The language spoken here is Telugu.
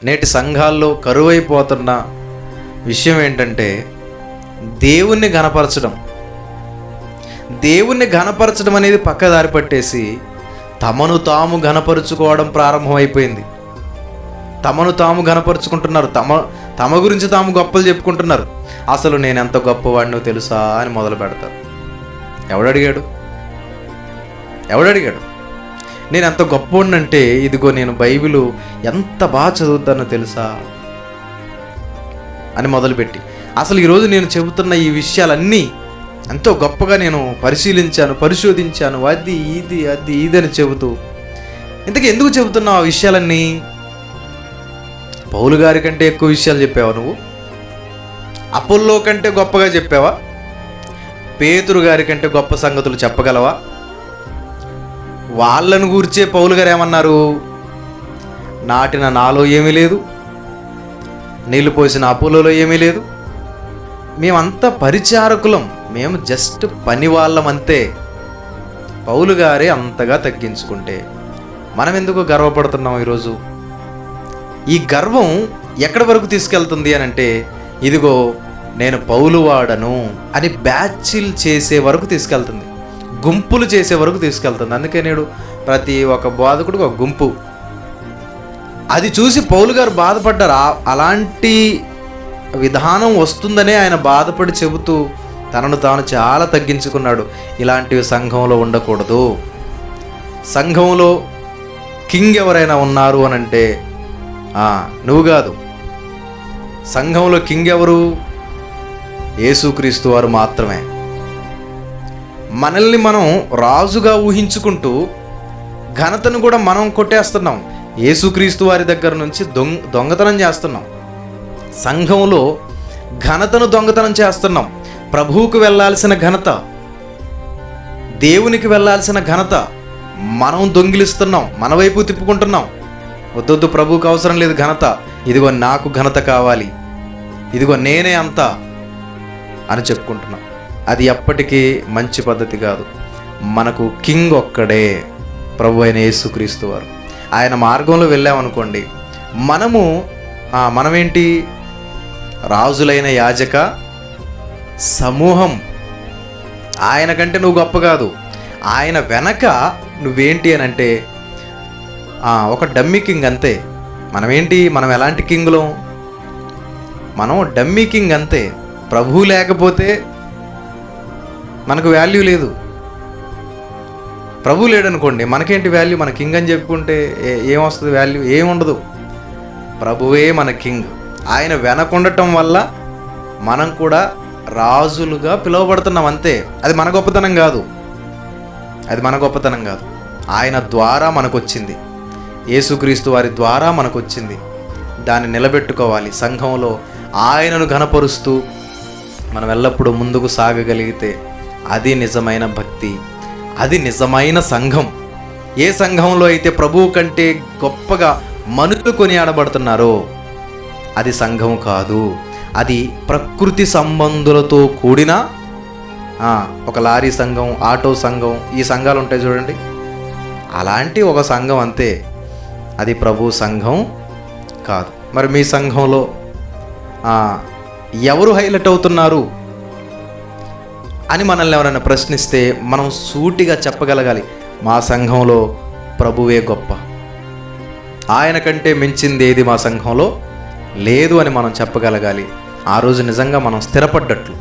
నేటి సంఘాల్లో కరువైపోతున్న విషయం ఏంటంటే దేవుణ్ణి ఘనపరచడం. దేవుణ్ణి ఘనపరచడం అనేది పక్కదారి పట్టేసి తమను తాము ఘనపరుచుకోవడం ప్రారంభమైపోయింది. తమను తాము ఘనపరుచుకుంటున్నారు, తమ గురించి తాము గొప్పలు చెప్పుకుంటున్నారు. అసలు నేను ఎంత గొప్పవాడినో తెలుసా అని మొదలు పెడతారు. ఎవడడిగాడు? నేను ఎంత గొప్పవాడినంటే ఇదిగో నేను బైబిలు ఎంత బాగా చదువుతానో తెలుసా అని మొదలుపెట్టి, అసలు ఈరోజు నేను చెబుతున్న ఈ విషయాలన్నీ ఎంతో గొప్పగా నేను పరిశోధించాను, అది ఇది అని చెబుతూ, ఇంతకీ ఎందుకు చెబుతున్నావు ఆ విషయాలన్నీ? పౌలు గారి కంటే ఎక్కువ విషయాలు చెప్పావా నువ్వు? అపోల్లో కంటే గొప్పగా చెప్పావా? పేతురు గారి కంటే గొప్ప సంగతులు చెప్పగలవా? వాళ్ళను గూర్చే పౌలు గారు ఏమన్నారు? నాటిన నాలో ఏమీ లేదు, నీళ్లు పోసిన అపోలోలో ఏమీ లేదు, మేమంతా పరిచారకులం, మేము జస్ట్ పని వాళ్ళం అంతే. పౌలు గారే అంతగా తగ్గించుకుంటే మనం ఎందుకు గర్వపడుతున్నాం ఈరోజు? ఈ గర్వం ఎక్కడి వరకు తీసుకెళ్తుంది అని అంటే, ఇదిగో నేను పౌలు వాడను అని బ్యాచ్లు చేసే వరకు తీసుకెళ్తుంది, గుంపులు చేసే వరకు తీసుకెళ్తుంది. అందుకే నేడు ప్రతి ఒక్క బోధకుడికి ఒక గుంపు. అది చూసి పౌలు గారు బాధపడ్డారు. అలాంటి విధానం వస్తుందనే ఆయన బాధపడి చెబుతూ తనను తాను చాలా తగ్గించుకున్నాడు. ఇలాంటివి సంఘంలో ఉండకూడదు. సంఘంలో కింగ్ ఎవరైనా ఉన్నారు అని అంటే నువ్వు కాదు. సంఘంలో కింగ్ ఎవరు? యేసుక్రీస్తు వారు మాత్రమే. మనల్ని మనం రాజుగా ఊహించుకుంటూ ఘనతను కూడా మనం కొట్టేస్తున్నాం. యేసుక్రీస్తు వారి దగ్గర నుంచి దొంగతనం చేస్తున్నాం. సంఘంలో ఘనతను దొంగతనం చేస్తున్నాం. ప్రభువుకు వెళ్ళాల్సిన ఘనత, దేవునికి వెళ్ళాల్సిన ఘనత మనం దొంగిలిస్తున్నాం, మన వైపు తిప్పుకుంటున్నాం. వద్దొద్దు, ప్రభువుకు అవసరం లేదు ఘనత, ఇదిగో నాకు ఘనత కావాలి, ఇదిగో నేనే అంతా అని చెప్పుకుంటున్నాం. అది ఎప్పటికీ మంచి పద్ధతి కాదు. మనకు కింగ్ ఒక్కడే, ప్రభు అయిన యేసుక్రీస్తు వారు. ఆయన మార్గంలో వెళ్ళామనుకోండి, మనమేంటి? రాజులైన యాజక సమూహం. ఆయన కంటే నువ్వు గొప్ప కాదు. ఆయన వెనక నువ్వేంటి అని అంటే ఒక డమ్మీ కింగ్ అంతే. మనం ఎలాంటి కింగులం? మనం డమ్మీ కింగ్ అంతే. ప్రభువు లేకపోతే మనకు వాల్యూ లేదు. ప్రభు లేడనుకోండి, మనకేంటి వాల్యూ? మన కింగ్ అని చెప్పుకుంటే ఏమొస్తుంది? వాల్యూ ఏముండదు. ప్రభువే మన కింగ్. ఆయన వెనకుండటం వల్ల మనం కూడా రాజులుగా పిలువబడుతున్నాం అంతే. అది మన గొప్పతనం కాదు. ఆయన ద్వారా మనకు వచ్చింది, యేసుక్రీస్తు వారి ద్వారా మనకు వచ్చింది. దాన్ని నిలబెట్టుకోవాలి. సంఘంలో ఆయనను ఘనపరుస్తూ మనం ఎల్లప్పుడూ ముందుకు సాగగలిగితే అది నిజమైన భక్తి, అది నిజమైన సంఘం. ఏ సంఘంలో అయితే ప్రభువు కంటే గొప్పగా మనుషులు కొనియాడబడుతున్నారో అది సంఘం కాదు. అది ప్రకృతి సంబంధులతో కూడిన ఒక లారీ సంఘం, ఆటో సంఘం, ఈ సంఘాలు ఉంటాయి చూడండి, అలాంటి ఒక సంఘం అంతే. అది ప్రభు సంఘం కాదు. మరి మీ సంఘంలో ఎవరు హైలైట్ అవుతున్నారు అని మనల్ని ఎవరైనా ప్రశ్నిస్తే మనం సూటిగా చెప్పగలగాలి, మా సంఘంలో ప్రభువే గొప్ప, ఆయన కంటే మించింది ఏది మా సంఘంలో లేదు అని మనం చెప్పగలగాలి. ఆ రోజు నిజంగా మనం స్థిరపడ్డట్లు.